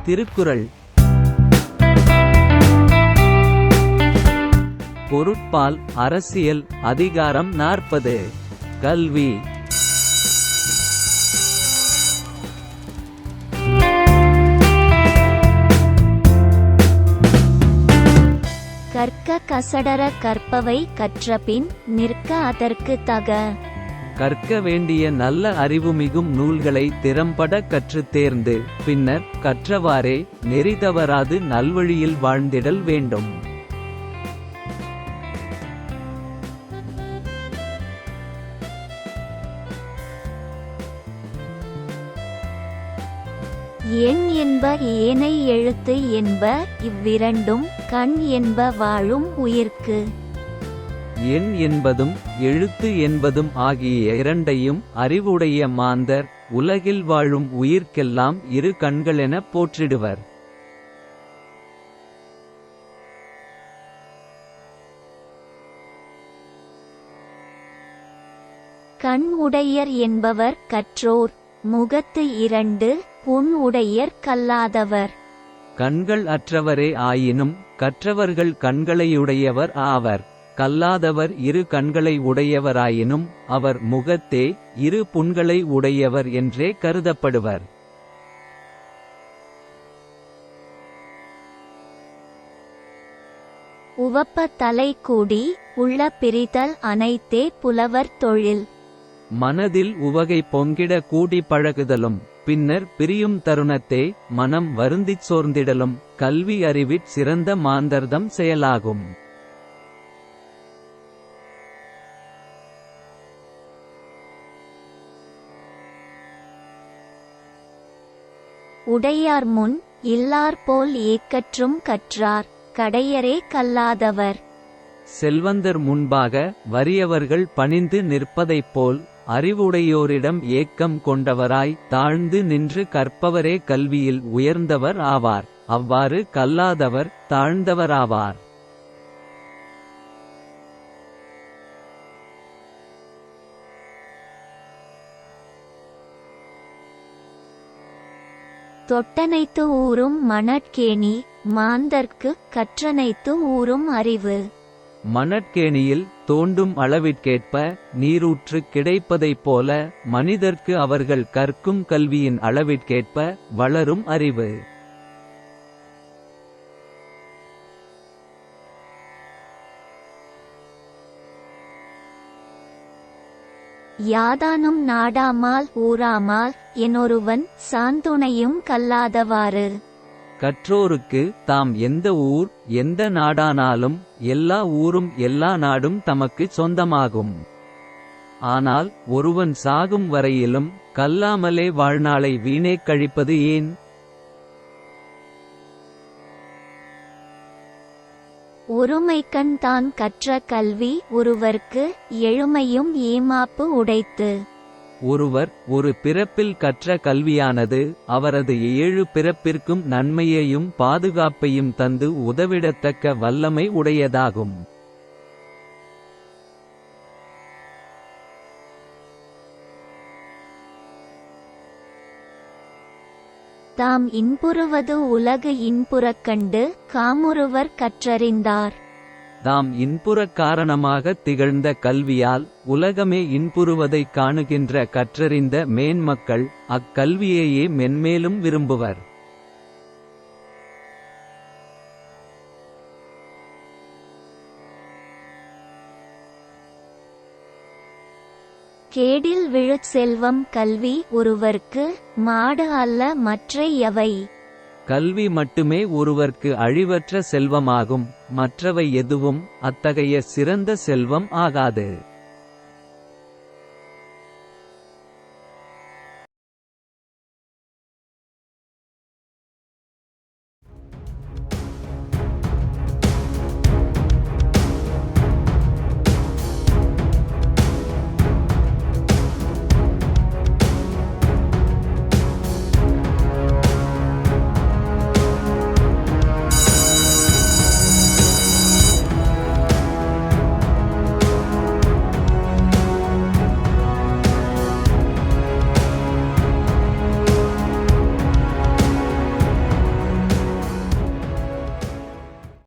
திருக்குறள். பொருட்பால் அரசியல் அதிகாரம் 40. கல்வி. கற்க கசடர கற்பவை கற்றபின் நிற்க அதற்கு தக. கற்க வேண்டிய நல்ல அறிவுமிகும் நூல்களை திறம்பட கற்றுத் தேர்ந்து பின்னர் கற்றவாறே நெறி தவறாது நல்வழியில் வாழ்ந்திடல் வேண்டும். எண் என்ப ஏனை எழுத்து என்ப இவ்விரண்டும் கண் என்ப வாழும் உயிர்க்கு. எண் என்பதும் எழுத்து என்பதும் ஆகிய இரண்டையும் அறிவுடைய மாந்தர் உலகில் வாழும் உயிர்க்கெல்லாம் இரு கண்களெனப் போற்றிடுவர். கண் உடையர் என்பவர் கற்றோர். முகத்து இரண்டு புண் உடையர் கல்லாதவர். கண்கள் அற்றவரே ஆயினும் கற்றவர்கள் கண்களையுடையவர் ஆவர். கல்லாதவர் இரு கண்களை உடையவராயினும் அவர் முகத்தே இரு புண்களை உடையவர் என்றே கருதப்படுவர். உவப்ப தலை கூடி உள்ள பிரிதல் அனைத்தே புலவர் தொழில். மனதில் உவகை பொங்கிட கூடி பழகுதலும் பின்னர் பிரியும் தருணத்தே மனம் வருந்திச் சோர்ந்திடலும் கல்வி அறிவிற் சிறந்த மாந்தர்தம் செயலாகும். உடையார் முன் இல்லார் போல் ஏக்கற்றும் கற்றார் கடையரே கல்லாதவர். செல்வந்தர் முன்பாக வறியவர்கள் பணிந்து நிற்பதைப் போல் அறிவுடையோரிடம் ஏக்கம் கொண்டவராய் தாழ்ந்து நின்று கற்பவரே கல்வியில் உயர்ந்தவர் ஆவார். அவ்வாறு கல்லாதவர் தாழ்ந்தவராவார். தொட்டனைத்து ஊரும் மணற்கேணி மாந்தர்க்கு கற்றனைத்து ஊரும் அறிவு. மணற்கேணியில் தோண்டும் அளவிற்கேற்ப நீரூற்று கிடைப்பதைப் போல மனிதர்க்கு அவர்கள் கற்கும் கல்வியின் அளவிற்கேற்ப வளரும் அறிவு. யாதானும் நாடாமால் ஊராமால் எனொருவன் சாந்துணையும் கல்லாதவாறு. கற்றோருக்கு தாம் எந்த ஊர் எந்த நாடானாலும் எல்லா ஊரும் எல்லா நாடும் தமக்குச் சொந்தமாகும். ஆனால் ஒருவன் சாகும் வரையிலும் கல்லாமலே வாழ்நாளை வீணேக் கழிப்பது ஏன்? ஒருமைக்கண் தான் கற்ற கல்வி ஒருவர்க்கு எழுமையும் ஏமாப்பு உடைத்து. ஒருவர் ஒரு பிறப்பில் கற்ற கல்வியானது அவரது 7 பிறப்பிற்கும் நன்மையையும் பாதுகாப்பையும் தந்து உதவிடத்தக்க வல்லமை உடையதாகும். தாம் இன்புறுவது உலகு இன்புறக் கண்டு காமுறுவர் கற்றறிந்தார். தாம் இன்புறக் காரணமாகத் திகழ்ந்த கல்வியால் உலகமே இன்புறுவதைக் காணுகின்ற கற்றறிந்த மேன்மக்கள் அக்கல்வியையே மென்மேலும் விரும்புவர். கேடில் விழுச் செல்வம் கல்வி ஒருவர்க்கு மாடு அல்ல மற்றை எவை. கல்வி மட்டுமே ஒருவர்க்கு அழிவற்ற செல்வமாகும். மற்றவை எதுவும் அத்தகைய சிறந்த செல்வம் ஆகாது.